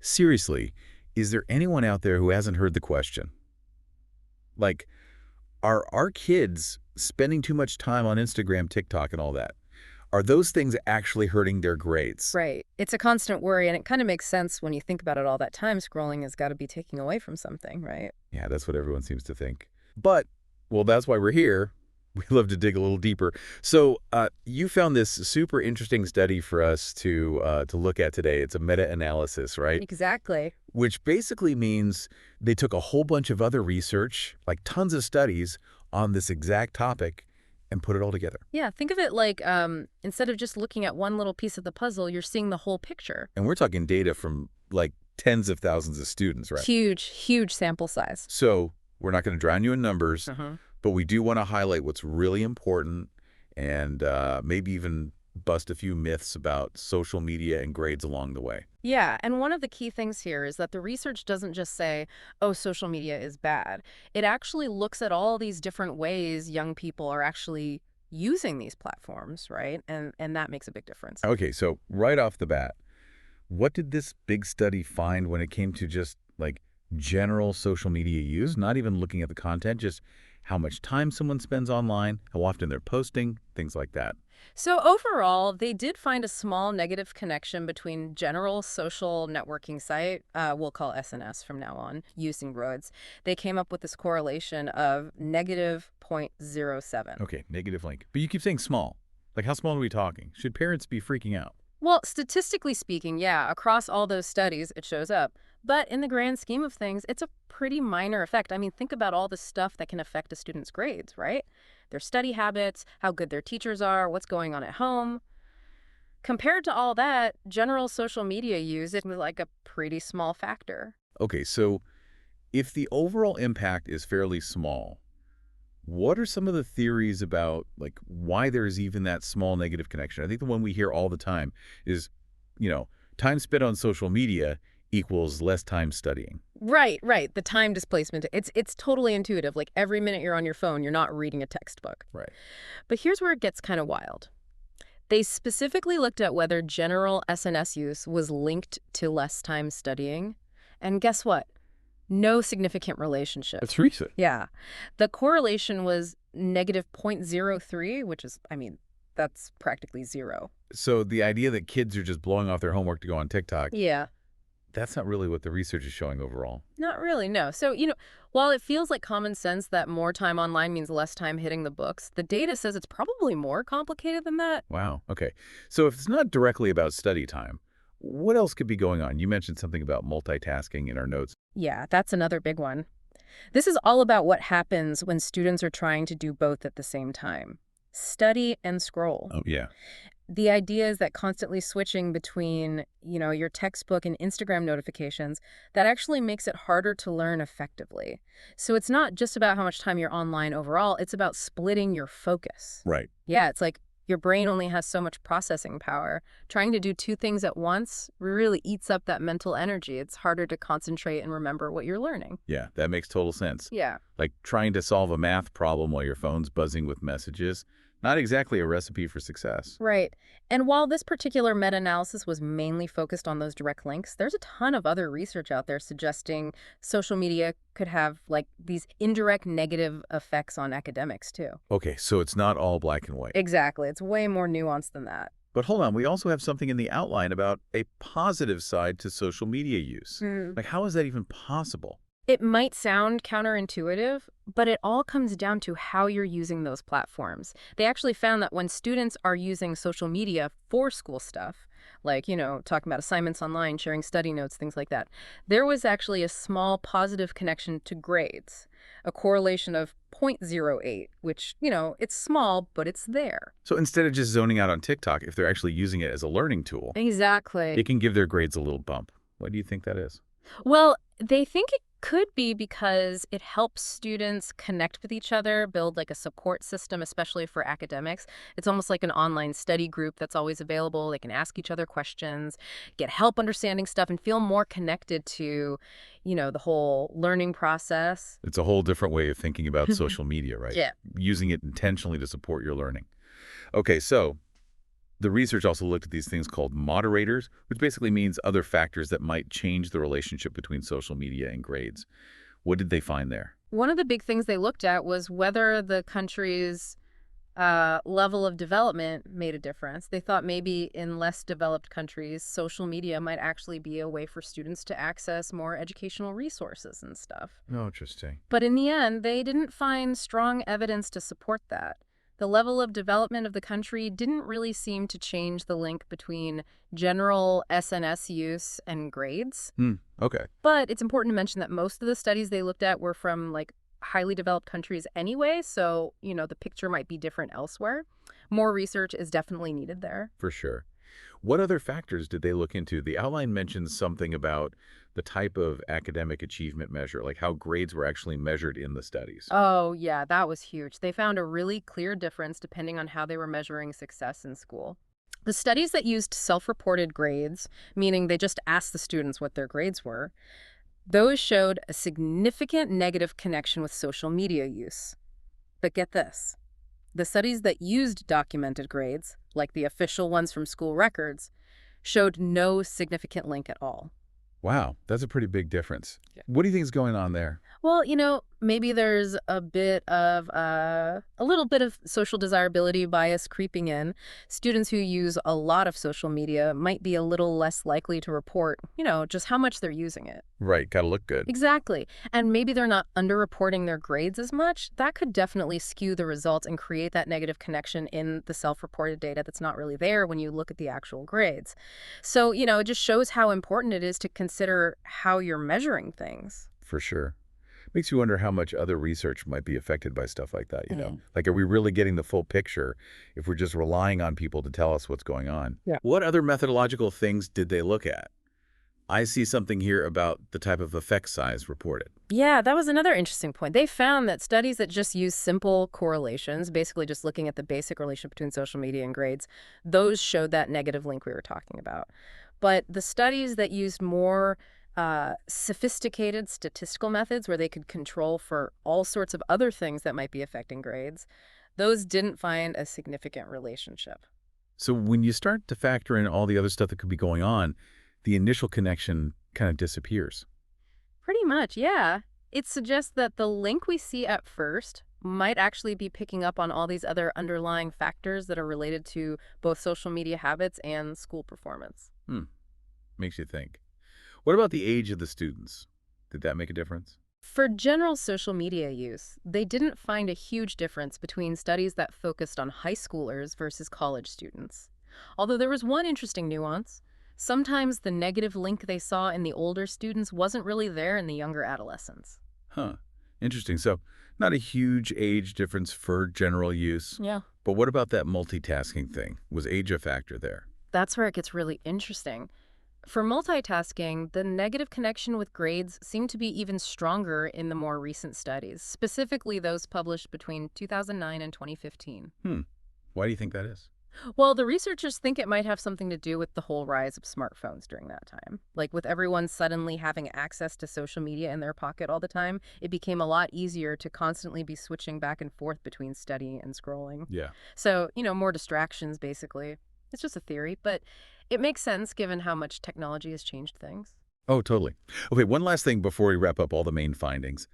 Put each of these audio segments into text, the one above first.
Seriously, is there anyone out there who hasn't heard the question? Like, are our kids spending too much time on Instagram, TikTok, and all that? Are those things actually hurting their grades? Right. It's a constant worry, and it kind of makes sense when you think about it. All that time scrolling has got to be taking away from something, right? Yeah, that's what everyone seems to think. But, well, that's why we're here. We love to dig a little deeper. So, you found this super interesting study for us to look at today. It's a meta-analysis, right? Exactly. Which basically means they took a whole bunch of other research, like tons of studies, on this exact topic and put it all together. Yeah, think of it like instead of just looking at one little piece of the puzzle, you're seeing the whole picture. And we're talking data from like tens of thousands of students, right? Huge, huge sample size. So we're not going to drown you in numbers, Uh-huh. but we do want to highlight what's really important and maybe even bust a few myths about social media and grades along the way. Yeah, and one of the key things here is that the research doesn't just say, oh, social media is bad. It actually looks at all these different ways young people are actually using these platforms, right? And that makes a big difference. Okay, so right off the bat, what did this big study find when it came to just like general social media use, not even looking at the content, just how much time someone spends online, how often they're posting, things like that? So overall, they did find a small negative connection between general social networking site, we'll call SNS from now on, using roads. They came up with this correlation of negative zero point zero 0.07. Okay, negative link. But you keep saying small. Like how small are we talking? Should parents be freaking out? Well, statistically speaking, yeah, across all those studies, it shows up. But in the grand scheme of things, it's a pretty minor effect. I mean, think about all the stuff that can affect a student's grades, right? Their study habits, how good their teachers are, what's going on at home. Compared to all that, general social media use is like a pretty small factor. Okay, so if the overall impact is fairly small, what are some of the theories about like why there's even that small negative connection? I think the one we hear all the time is, you know, time spent on social media equals less time studying. Right, right. The time displacement. It's totally intuitive. Like every minute you're on your phone, you're not reading a textbook. Right. But here's where it gets kind of wild. They specifically looked at whether general SNS use was linked to less time studying. And guess what? No significant relationship. That's recent. Yeah. The correlation was negative zero point zero 0.03, which is, I mean, that's practically zero. So the idea that kids are just blowing off their homework to go on TikTok, Yeah. that's not really what the research is showing overall. Not really, no. So, while it feels like common sense that more time online means less time hitting the books, the data says it's probably more complicated than that. Wow. Okay. So if it's not directly about study time, what else could be going on? You mentioned something about multitasking in our notes. Yeah, that's another big one. This is all about what happens when students are trying to do both at the same time. Study and scroll. Oh, yeah. The idea is that constantly switching between, your textbook and Instagram notifications, that actually makes it harder to learn effectively. So it's not just about how much time you're online overall, it's about splitting your focus. Right. Yeah, it's like your brain only has so much processing power. Trying to do two things at once really eats up that mental energy. It's harder to concentrate and remember what you're learning. Yeah, that makes total sense. Yeah. Like trying to solve a math problem while your phone's buzzing with messages, not exactly a recipe for success. Right. And while this particular meta-analysis was mainly focused on those direct links, there's a ton of other research out there suggesting social media could have like these indirect negative effects on academics too. Okay, so it's not all black and white. Exactly. It's way more nuanced than that. But hold on, we also have something in the outline about a positive side to social media use. Like, how is that even possible? It might sound counterintuitive, but it all comes down to how you're using those platforms. They actually found that when students are using social media for school stuff, like, talking about assignments online, sharing study notes, things like that, there was actually a small positive connection to grades, a correlation of zero point zero 0.08, which, it's small, but it's there. So instead of just zoning out on TikTok, if they're actually using it as a learning tool, Exactly. it can give their grades a little bump. Why do you think that is? Well, they think it could be because it helps students connect with each other, build like a support system, especially for academics. It's almost like an online study group that's always available. They can ask each other questions, get help understanding stuff, and feel more connected to, the whole learning process. It's a whole different way of thinking about social media, right? Yeah. Using it intentionally to support your learning. Okay, so The research also looked at these things called moderators, which basically means other factors that might change the relationship between social media and grades. What did they find there? One of the big things they looked at was whether the country's level of development made a difference. They thought maybe in less developed countries, social media might actually be a way for students to access more educational resources and stuff. Oh, interesting. But in the end, they didn't find strong evidence to support that. The level of development of the country didn't really seem to change the link between general SNS use and grades. Okay. But it's important to mention that most of the studies they looked at were from highly developed countries anyway, so, the picture might be different elsewhere. More research is definitely needed there. For sure. What other factors did they look into? The outline mentions something about the type of academic achievement measure, like how grades were actually measured in the studies. Oh, yeah, that was huge. They found a really clear difference depending on how they were measuring success in school. The studies that used self-reported grades, meaning they just asked the students what their grades were, those showed a significant negative connection with social media use. But get this. The studies that used documented grades, like the official ones from school records, showed no significant link at all. Wow, that's a pretty big difference. Yeah. What do you think is going on there? Well, maybe there's a little bit of social desirability bias creeping in. Students who use a lot of social media might be a little less likely to report, just how much they're using it. Right, gotta look good. Exactly. And maybe they're not underreporting their grades as much. That could definitely skew the results and create that negative connection in the self-reported data that's not really there when you look at the actual grades. So, it just shows how important it is to consider how you're measuring things. For sure. Makes you wonder how much other research might be affected by stuff like that, Mm. Like, are we really getting the full picture if we're just relying on people to tell us what's going on? Yeah. What other methodological things did they look at? I see something here about the type of effect size reported. Yeah, that was another interesting point. They found that studies that just use simple correlations, basically just looking at the basic relationship between social media and grades, those showed that negative link we were talking about. But the studies that used more sophisticated statistical methods where they could control for all sorts of other things that might be affecting grades, those didn't find a significant relationship. So when you start to factor in all the other stuff that could be going on, the initial connection kind of disappears. Pretty much, yeah. It suggests that the link we see at first might actually be picking up on all these other underlying factors that are related to both social media habits and school performance. Makes you think. What about the age of the students? Did that make a difference? For general social media use, they didn't find a huge difference between studies that focused on high schoolers versus college students. Although there was one interesting nuance. Sometimes the negative link they saw in the older students wasn't really there in the younger adolescents. Huh. Interesting. So not a huge age difference for general use. Yeah. But what about that multitasking thing? Was age a factor there? That's where it gets really interesting. For multitasking, the negative connection with grades seemed to be even stronger in the more recent studies, specifically those published between 2009 and 2015. Why do you think that is? Well, the researchers think it might have something to do with the whole rise of smartphones during that time. Like with everyone suddenly having access to social media in their pocket all the time, it became a lot easier to constantly be switching back and forth between study and scrolling. Yeah. So, more distractions, basically. It's just a theory, but it makes sense given how much technology has changed things. Oh, totally. Okay, one last thing before we wrap up all the main findings.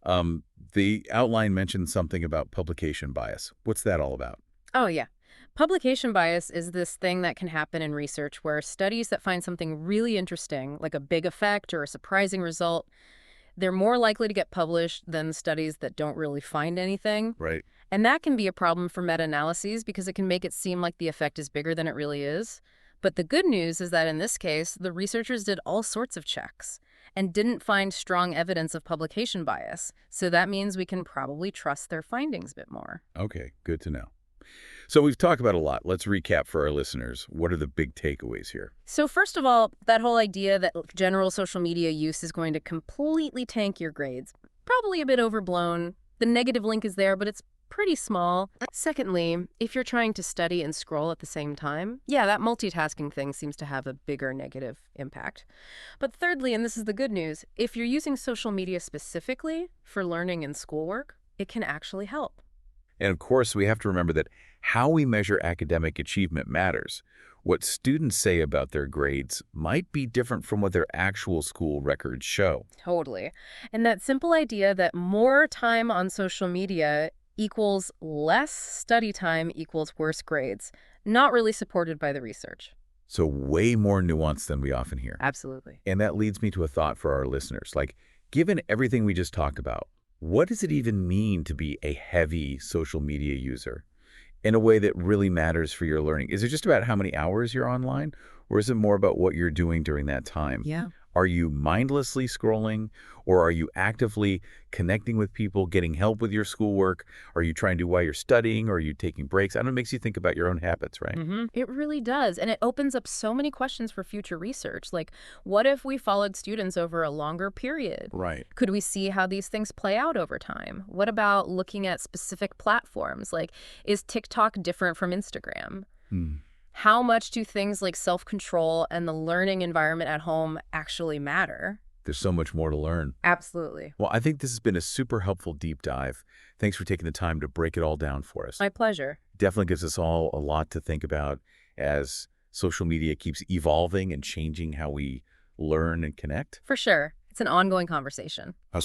The outline mentioned something about publication bias. What's that all about? Oh, yeah. Publication bias is this thing that can happen in research where studies that find something really interesting, like a big effect or a surprising result, they're more likely to get published than studies that don't really find anything. Right. And that can be a problem for meta-analyses because it can make it seem like the effect is bigger than it really is. But the good news is that in this case, the researchers did all sorts of checks and didn't find strong evidence of publication bias. So that means we can probably trust their findings a bit more. Okay, good to know. So we've talked about a lot. Let's recap for our listeners. What are the big takeaways here? So first of all, that whole idea that general social media use is going to completely tank your grades, probably a bit overblown. The negative link is there, but it's pretty small. Secondly, if you're trying to study and scroll at the same time, yeah, that multitasking thing seems to have a bigger negative impact. But thirdly, and this is the good news, if you're using social media specifically for learning and schoolwork, it can actually help. And of course, we have to remember that how we measure academic achievement matters. What students say about their grades might be different from what their actual school records show. Totally. And that simple idea that more time on social media equals less study time equals worse grades, not really supported by the research. So way more nuanced than we often hear. Absolutely. And that leads me to a thought for our listeners. Like, given everything we just talked about, what does it even mean to be a heavy social media user in a way that really matters for your learning? Is it just about how many hours you're online, or is it more about what you're doing during that time? Yeah. Are you mindlessly scrolling, or are you actively connecting with people, getting help with your schoolwork? Are you trying to do while you're studying, or are you taking breaks? I don't know, it makes you think about your own habits, right? It really does. And it opens up so many questions for future research. Like, what if we followed students over a longer period? Right. Could we see how these things play out over time? What about looking at specific platforms? Like, is TikTok different from Instagram? Hmm. How much do things like self-control and the learning environment at home actually matter? There's so much more to learn. Absolutely. Well, I think this has been a super helpful deep dive. Thanks for taking the time to break it all down for us. My pleasure. Definitely gives us all a lot to think about as social media keeps evolving and changing how we learn and connect. For sure. It's an ongoing conversation.